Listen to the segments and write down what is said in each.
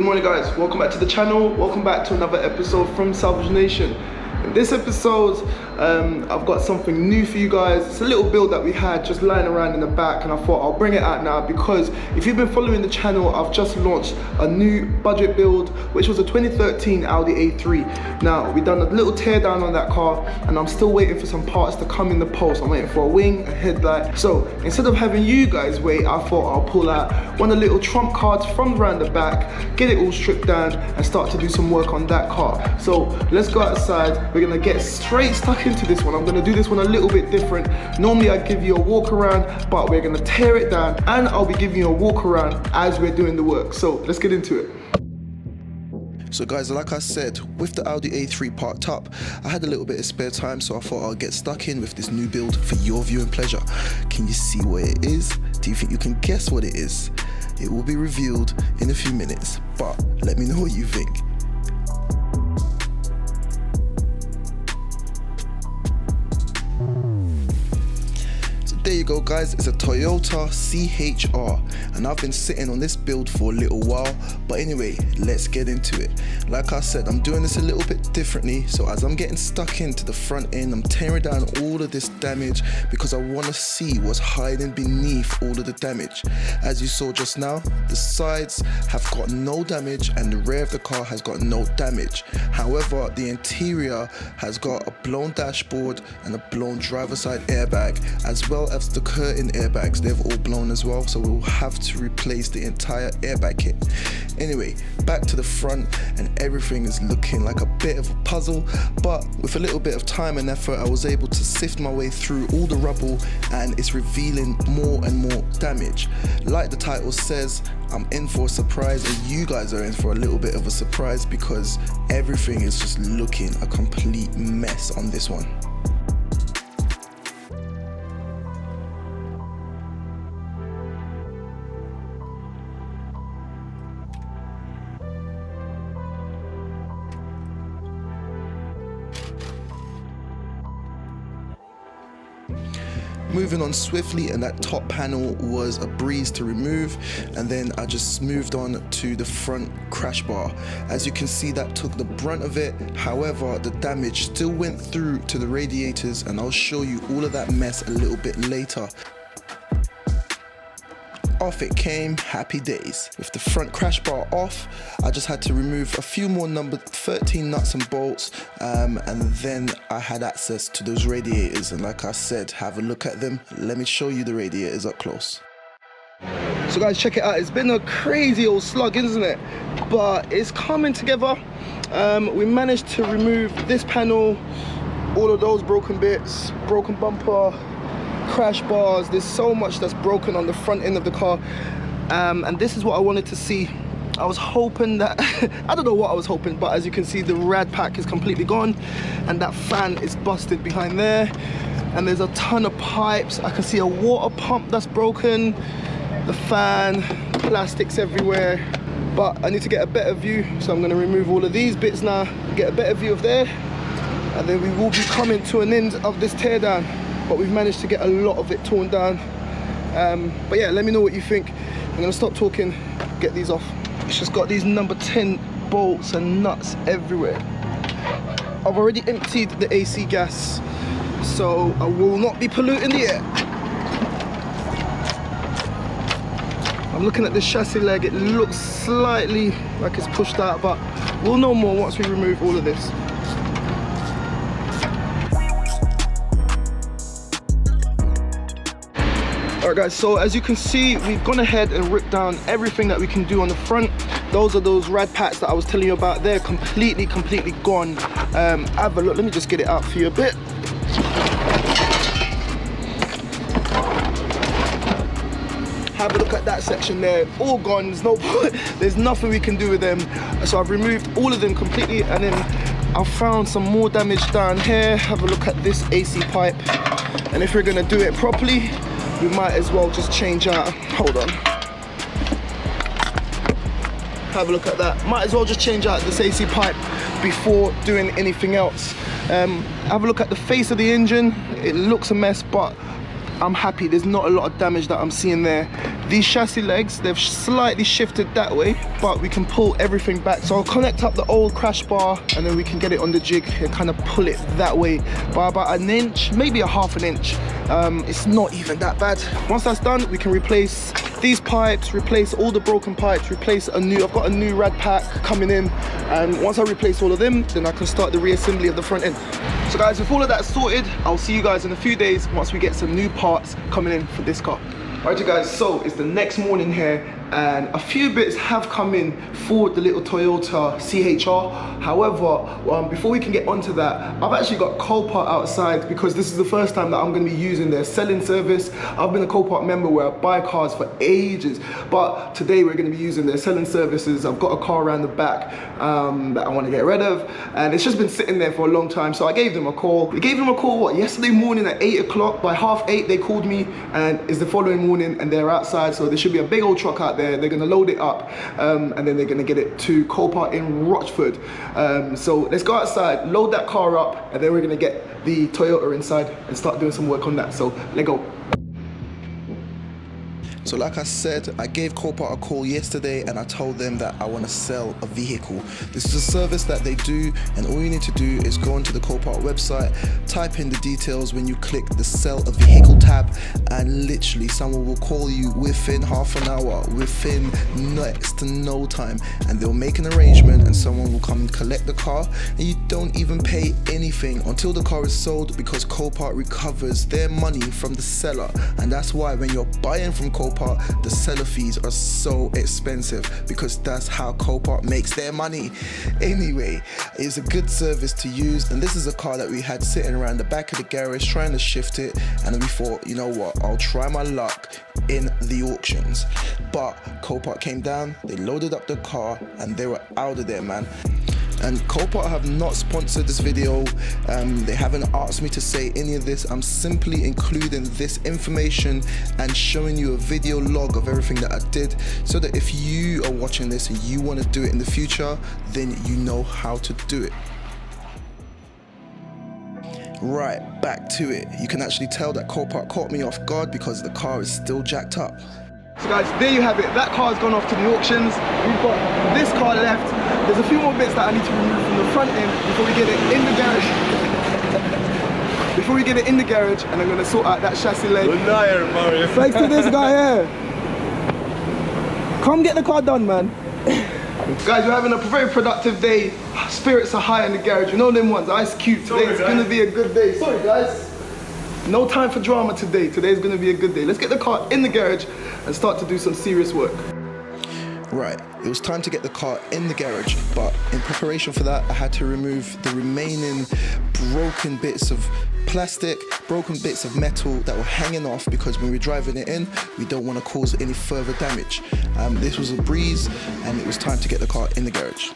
Good morning guys, welcome back to the channel, welcome back to another episode from Salvage Nation. In this episode, I've got something new for you guys. It's a little build that we had just lying around in the back, and I thought I'll bring it out now because if you've been following the channel, I've just launched a new budget build, which was a 2013 Audi A3. Now, we've done a little teardown on that car, and I'm still waiting for some parts to come in the post. I'm waiting for a wing, a headlight. So instead of having you guys wait, I thought I'll pull out one of the little trump cards from around the back, get it all stripped down, and start to do some work on that car. So let's go outside. We're gonna get straight stuck into this one. I'm gonna do this one a little bit different. Normally I give you a walk around, but we're gonna tear it down, and I'll be giving you a walk around as we're doing the work. So let's get into it. So guys, like I said, with the Audi A3 parked up, I had a little bit of spare time, so I thought I'll get stuck in with this new build for your viewing pleasure. Can you see what it is? Do you think you can guess what it is? It will be revealed in a few minutes, but let me know what you think. There you go guys, it's a Toyota CHR, and I've been sitting on this build for a little while, but anyway, let's get into it. Like I said, I'm doing this a little bit differently, so as I'm getting stuck into the front end, I'm tearing down all of this damage because I want to see what's hiding beneath all of the damage. As you saw just now, the sides have got no damage and the rear of the car has got no damage. However, the interior has got a blown dashboard and a blown driver's side airbag, as well as the curtain airbags. They've all blown as well, so we'll have to replace the entire airbag kit. Anyway, back to the front, and everything is looking like a bit of a puzzle, but with a little bit of time and effort, I was able to sift my way through all the rubble, and it's revealing more and more damage. Like the title says, I'm in for a surprise, and you guys are in for a little bit of a surprise because everything is just looking a complete mess on this one. Moving on swiftly, and that top panel was a breeze to remove, and then I just moved on to the front crash bar. As you can see, that took the brunt of it. However, the damage still went through to the radiators, and I'll show you all of that mess a little bit later. Off it came, happy days. With the front crash bar off, I just had to remove a few more number 13 nuts and bolts, and then I had access to those radiators, and like I said, have a look at them. Let me show you the radiators up close. So guys, check it out. It's been a crazy old slug, isn't it? But it's coming together. We managed to remove this panel, all of those broken bits, broken bumper, crash bars. There's so much that's broken on the front end of the car, and this is what I wanted to see. I was hoping that I don't know what I was hoping, but as you can see, the rad pack is completely gone, and that fan is busted behind there, and there's a ton of pipes. I can see a water pump that's broken, the fan, plastics everywhere. But I need to get a better view, so I'm going to remove all of these bits now, get a better view of there, and then we will be coming to an end of this teardown. But we've managed to get a lot of it torn down. But yeah, let me know what you think. I'm gonna stop talking, get these off. It's just got these number 10 bolts and nuts everywhere. I've already emptied the AC gas, so I will not be polluting the air. I'm looking at the chassis leg. It looks slightly like it's pushed out, but we'll know more once we remove all of this. Alright guys, so as you can see, we've gone ahead and ripped down everything that we can do on the front. Those are those rad packs that I was telling you about. They're completely gone. Have a look, let me just get it out for you a bit. Have a look at that section there, all gone. There's nothing we can do with them. So I've removed all of them completely, and then I found some more damage down here. Have a look at this AC pipe, and if we're gonna do it properly, we might as well just change out, hold on. Have a look at that. Might as well just change out this AC pipe before doing anything else. Have a look at the face of the engine. It looks a mess, but I'm happy. There's not a lot of damage that I'm seeing there. these chassis legs, they've slightly shifted that way, but we can pull everything back. So I'll connect up the old crash bar and then we can get it on the jig and kind of pull it that way by about an inch, maybe a half an inch. It's not even that bad. Once that's done, we can replace these pipes, replace all the broken pipes, replace I've got a new rad pack coming in, and once I replace all of them, then I can start the reassembly of the front end. So guys, with all of that sorted, I'll see you guys in a few days once we get some new parts coming in for this car. Alright you guys, so it's the next morning here and a few bits have come in for the little Toyota CHR. However, before we can get onto that, I've actually got Copart outside because this is the first time that I'm going to be using their selling service. I've been a Copart member where I buy cars for ages, but today we're going to be using their selling services. I've got a car around the back that I want to get rid of, and it's just been sitting there for a long time, so I gave them a call. We gave them a call, yesterday morning at 8 o'clock. By 8:30 they called me, and it's the following morning and they're outside, so there should be a big old truck out there. They're going to load it up and then they're going to get it to Copart in Rochford. So let's go outside, load that car up, and then we're going to get the Toyota inside and start doing some work on that. So let's go. So like I said, I gave Copart a call yesterday and I told them that I want to sell a vehicle. This is a service that they do, and all you need to do is go onto the Copart website, type in the details when you click the sell a vehicle tab, and literally someone will call you within half an hour, within next to no time, and they'll make an arrangement and someone will come and collect the car, and you don't even pay anything until the car is sold, because Copart recovers their money from the seller. And that's why when you're buying from Copart, the seller fees are so expensive, because that's how Copart makes their money. Anyway, it's a good service to use, and this is a car that we had sitting around the back of the garage trying to shift it, and we thought, you know what, I'll try my luck in the auctions. But Copart came down, they loaded up the car, and they were out of there, man. And Copart have not sponsored this video. They haven't asked me to say any of this. I'm simply including this information and showing you a video log of everything that I did, so that if you are watching this and you want to do it in the future, then you know how to do it. Right, back to it. You can actually tell that Copart caught me off guard because the car is still jacked up. So guys, there you have it. That car's gone off to the auctions. We've got this car left. There's a few more bits that I need to remove from the front end before we get it in the garage. Before we get it in the garage, and I'm going to sort out that chassis leg. Thanks to this guy here. Come get the car done, man. Guys, we're having a very productive day. Spirits are high in the garage. You know them ones, Ice Cube. Today's going to be a good day. Sorry, guys. No time for drama today. Today's going to be a good day. Let's get the car in the garage and start to do some serious work. Right, it was time to get the car in the garage, but in preparation for that, I had to remove the remaining broken bits of plastic, broken bits of metal that were hanging off, because when we're driving it in, we don't want to cause any further damage. This was a breeze, and it was time to get the car in the garage.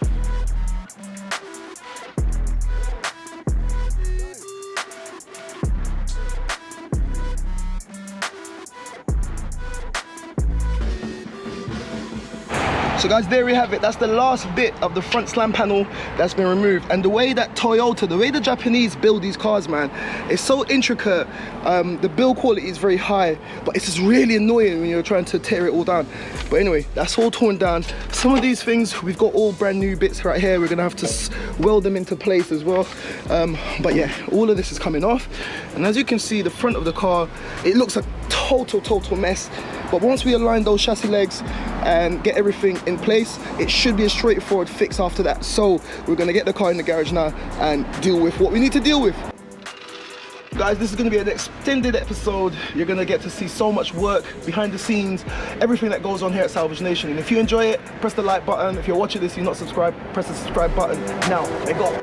So guys, there we have it. That's the last bit of the front slam panel that's been removed. And the way that Toyota, the way the Japanese build these cars, man, it's so intricate. The build quality is very high, but it's just really annoying when you're trying to tear it all down. But anyway, that's all torn down. Some of these things, we've got all brand new bits right here. We're gonna have to weld them into place as well. But yeah, all of this is coming off. And as you can see, the front of the car, it looks a total mess. But once we align those chassis legs and get everything in place, it should be a straightforward fix after that. So we're gonna get the car in the garage now and deal with what we need to deal with. Guys, this is gonna be an extended episode. You're gonna get to see so much work behind the scenes, everything that goes on here at Salvage Nation. And if you enjoy it, press the like button. If you're watching this, you're not subscribed, press the subscribe button. Now, let's go.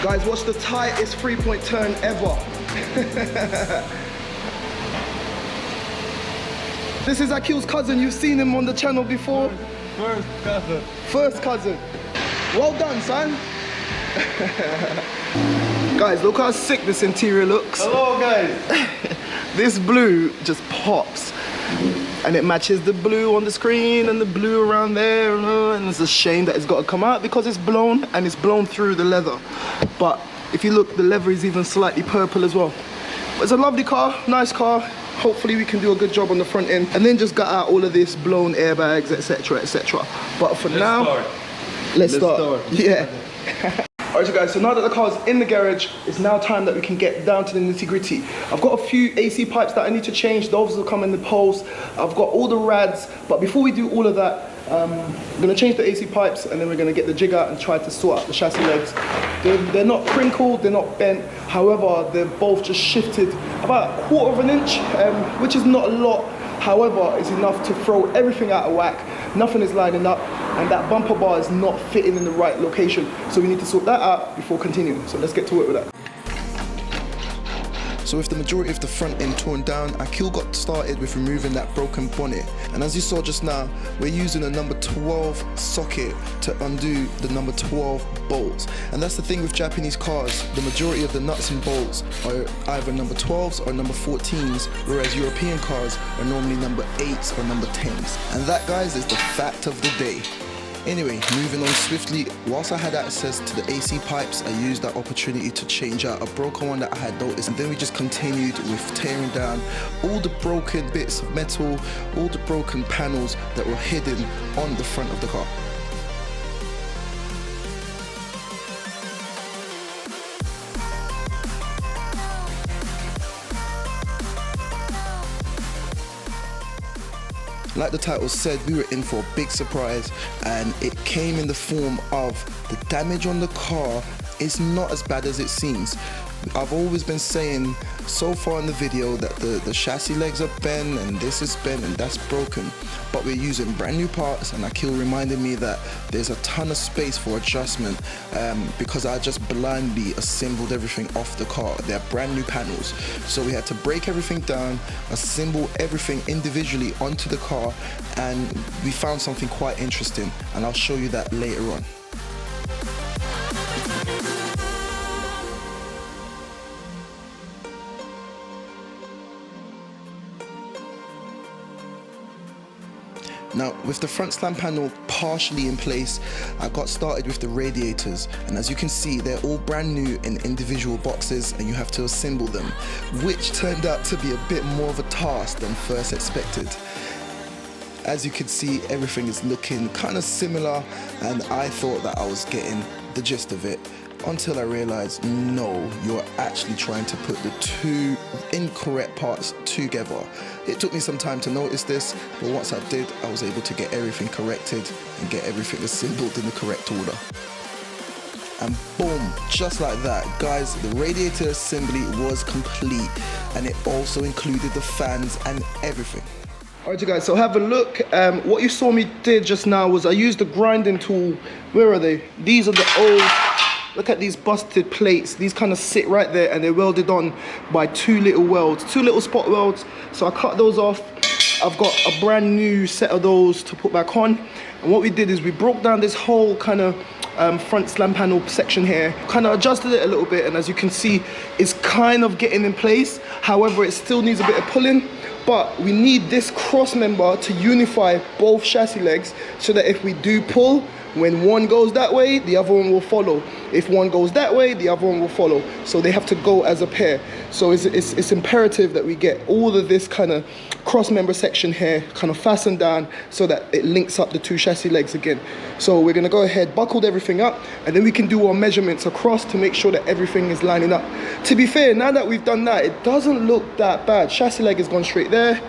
Guys, watch the tightest 3-point turn ever. This is Akil's cousin. You've seen him on the channel before. First cousin. First cousin. Well done, son. Guys, look how sick this interior looks. Hello, guys. This blue just pops. and it matches the blue on the screen and the blue around there, and it's a shame that it's got to come out because it's blown, and it's blown through the leather. But if you look, the leather is even slightly purple as well. But it's a lovely car, nice car. Hopefully we can do a good job on the front end, and then just got out all of this blown airbags, etc, etc. But for now, let's start. Yeah. Alright, you guys, so now that the car's in the garage, it's now time that we can get down to the nitty gritty. I've got a few AC pipes that I need to change. Those will come in the post. I've got all the rads, but before we do all of that, I'm going to change the AC pipes, and then we're going to get the jig out and try to sort out the chassis legs. They're not crinkled, they're not bent. However, they're both just shifted about 1/4 of an inch, which is not a lot. However, it's enough to throw everything out of whack. Nothing is lining up, and that bumper bar is not fitting in the right location. So we need to sort that out before continuing. So let's get to it with that. So with the majority of the front end torn down, Akil got started with removing that broken bonnet. And as you saw just now, we're using a number 12 socket to undo the number 12 bolts. And that's the thing with Japanese cars, the majority of the nuts and bolts are either number 12s or number 14s, whereas European cars are normally number 8s or number 10s. And that, guys, is the fact of the day. Anyway, moving on swiftly, whilst I had access to the AC pipes, I used that opportunity to change out a broken one that I had noticed, and then we just continued with tearing down all the broken bits of metal, all the broken panels that were hidden on the front of the car. Like the title said, we were in for a big surprise, and it came in the form of the damage on the car is not as bad as it seems. I've always been saying so far in the video that the chassis legs are bent and this is bent and that's broken, but we're using brand new parts, and Akil reminded me that there's a ton of space for adjustment because I just blindly assembled everything off the car. They're brand new panels, so we had to break everything down, assemble everything individually onto the car, and we found something quite interesting, and I'll show you that later on. Now, with the front slam panel partially in place, I got started with the radiators, and as you can see, they're all brand new in individual boxes, and you have to assemble them, which turned out to be a bit more of a task than first expected. As you can see, everything is looking kind of similar, and I thought that I was getting the gist of it, until I realized, no, you're actually trying to put the two incorrect parts together. It took me some time to notice this, but once I did, I was able to get everything corrected and get everything assembled in the correct order. And boom, just like that, guys, the radiator assembly was complete, and it also included the fans and everything. Alright, you guys, so have a look. What you saw me did just now was I used the grinding tool. Where are they? These are the old... Look at these busted plates. These kind of sit right there, and they're welded on by two little welds, two little spot welds. So I cut those off. I've got a brand new set of those to put back on. And what we did is we broke down this whole kind of front slam panel section here, kind of adjusted it a little bit, and as you can see, it's kind of getting in place. However, it still needs a bit of pulling. But we need this cross member to unify both chassis legs so that if we do pull, when one goes that way, the other one will follow. If one goes that way, the other one will follow. So they have to go as a pair. So it's imperative that we get all of this kind of cross member section here kind of fastened down so that it links up the two chassis legs again. So we're gonna go ahead, buckle everything up, and then we can do our measurements across to make sure that everything is lining up. To be fair, now that we've done that, it doesn't look that bad. Chassis leg has gone straight there.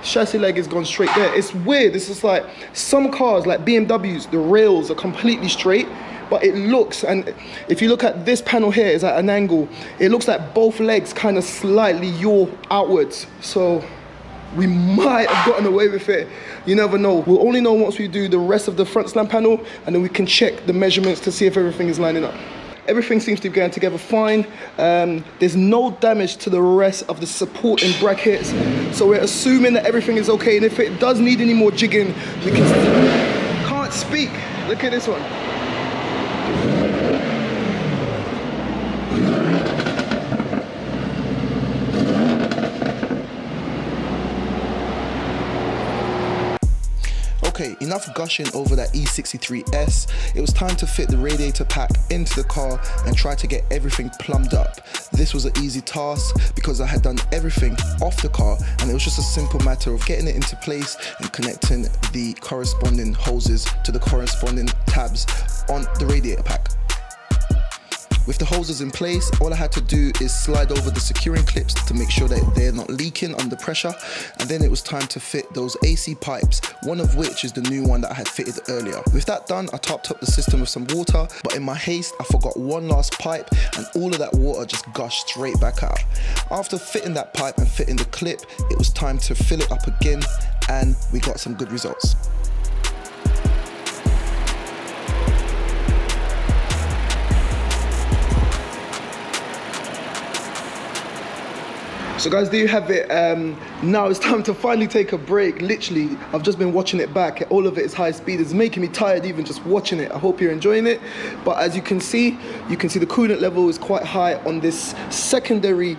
Chassis leg has gone straight there. It's weird. It's just like some cars, like BMWs, the rails are completely straight, but it looks, and if you look at this panel here, it's at an angle, it looks like both legs kind of slightly yaw outwards. So we might have gotten away with it. You never know. We'll only know once we do the rest of the front slam panel, and then we can check the measurements to see if everything is lining up. Everything seems to be going together fine. There's no damage to the rest of the supporting brackets. So we're assuming that everything is okay. And if it does need any more jigging, we can... Can't speak. Look at this one. Okay, enough gushing over that E63S. It was time to fit the radiator pack into the car and try to get everything plumbed up. This was an easy task because I had done everything off the car, and it was just a simple matter of getting it into place and connecting the corresponding hoses to the corresponding tabs on the radiator pack. With the hoses in place, all I had to do is slide over the securing clips to make sure that they're not leaking under pressure, and then it was time to fit those AC pipes, one of which is the new one that I had fitted earlier. With that done, I topped up the system with some water, but in my haste, I forgot one last pipe, and all of that water just gushed straight back out. After fitting that pipe and fitting the clip, it was time to fill it up again, and we got some good results. So guys, there you have it. Now it's time to finally take a break. Literally, I've just been watching it back. All of it is high speed. It's making me tired even just watching it. I hope you're enjoying it. But as you can see the coolant level is quite high on this secondary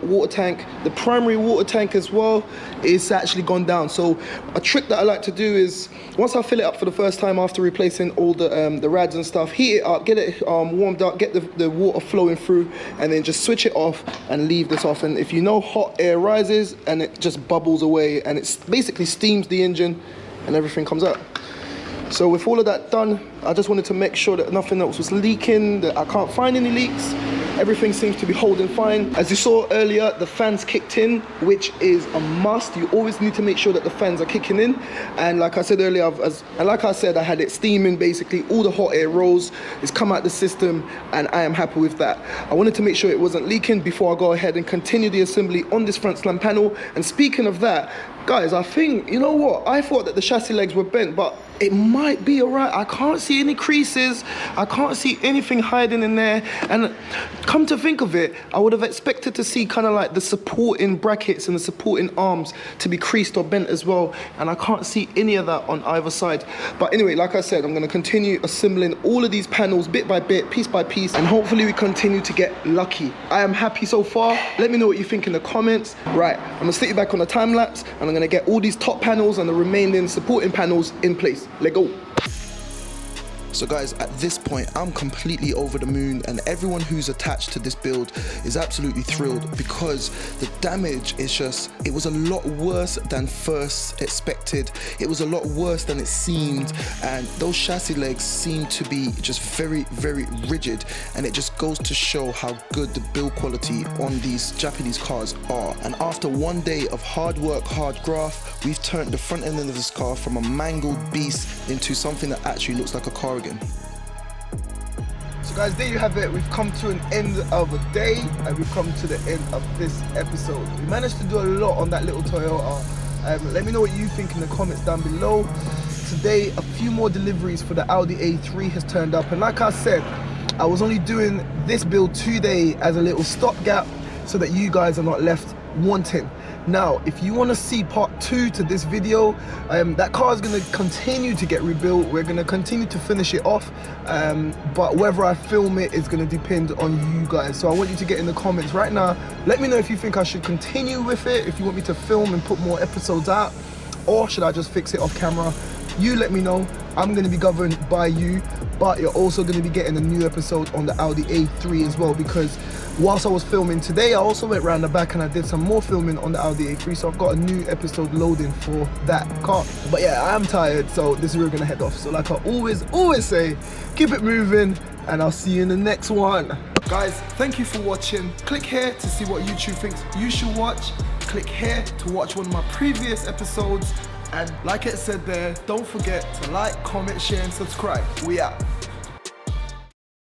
water tank. The primary water tank as well is actually gone down. So a trick that I like to do is, once I fill it up for the first time after replacing all the rads and stuff, heat it up, get it warmed up, get the water flowing through, and then just switch it off and leave this off. And if you know, hot air rises and it just bubbles away, and it basically steams the engine and everything comes out. So with all of that done, I just wanted to make sure that nothing else was leaking, that I can't find any leaks. Everything seems to be holding fine. As you saw earlier, the fans kicked in, which is a must. You always need to make sure that the fans are kicking in. And like I said earlier, I had it steaming basically. All the hot air rose, it's come out the system, and I am happy with that. I wanted to make sure it wasn't leaking before I go ahead and continue the assembly on this front slam panel. And speaking of that, guys, I think, you know what? I thought that the chassis legs were bent, but it might be all right. I can't see any creases. I can't see anything hiding in there. And come to think of it, I would have expected to see kind of like the supporting brackets and the supporting arms to be creased or bent as well. And I can't see any of that on either side. But anyway, like I said, I'm going to continue assembling all of these panels bit by bit, piece by piece, and hopefully we continue to get lucky. I am happy so far. Let me know what you think in the comments. Right, I'm going to stick you back on the time lapse, and I'm going to get all these top panels and the remaining supporting panels in place. Let's go. So guys, at this point, I'm completely over the moon, and everyone who's attached to this build is absolutely thrilled, because the damage is just, it was a lot worse than first expected. It was a lot worse than it seemed, and those chassis legs seem to be just very, very rigid, and it just goes to show how good the build quality on these Japanese cars are. And after one day of hard work, hard graft, we've turned the front end of this car from a mangled beast into something that actually looks like a car again. So guys, there you have it. We've come to an end of a day, and we've come to the end of this episode. We managed to do a lot on that little Toyota. Let me know what you think in the comments down below. Today, a few more deliveries for the Audi A3 has turned up, and like I said, I was only doing this build today as a little stopgap so that you guys are not left wanting. Now, if you want to see part 2 to this video, that car is going to continue to get rebuilt. We're going to continue to finish it off, but whether I film it is going to depend on you guys. So I want you to get in the comments right now. Let me know if you think I should continue with it, if you want me to film and put more episodes out, or should I just fix it off camera. You let me know. I'm going to be governed by you, but you're also going to be getting a new episode on the Audi A3 as well, because whilst I was filming today, I also went round the back and I did some more filming on the Audi A3, so I've got a new episode loading for that car. But yeah, I am tired, so this is where we're going to head off. So like I always say, keep it moving, and I'll see you in the next one. Guys, thank you for watching. Click here to see what YouTube thinks you should watch. Click here to watch one of my previous episodes. And like it said there, don't forget to like, comment, share, and subscribe. We out.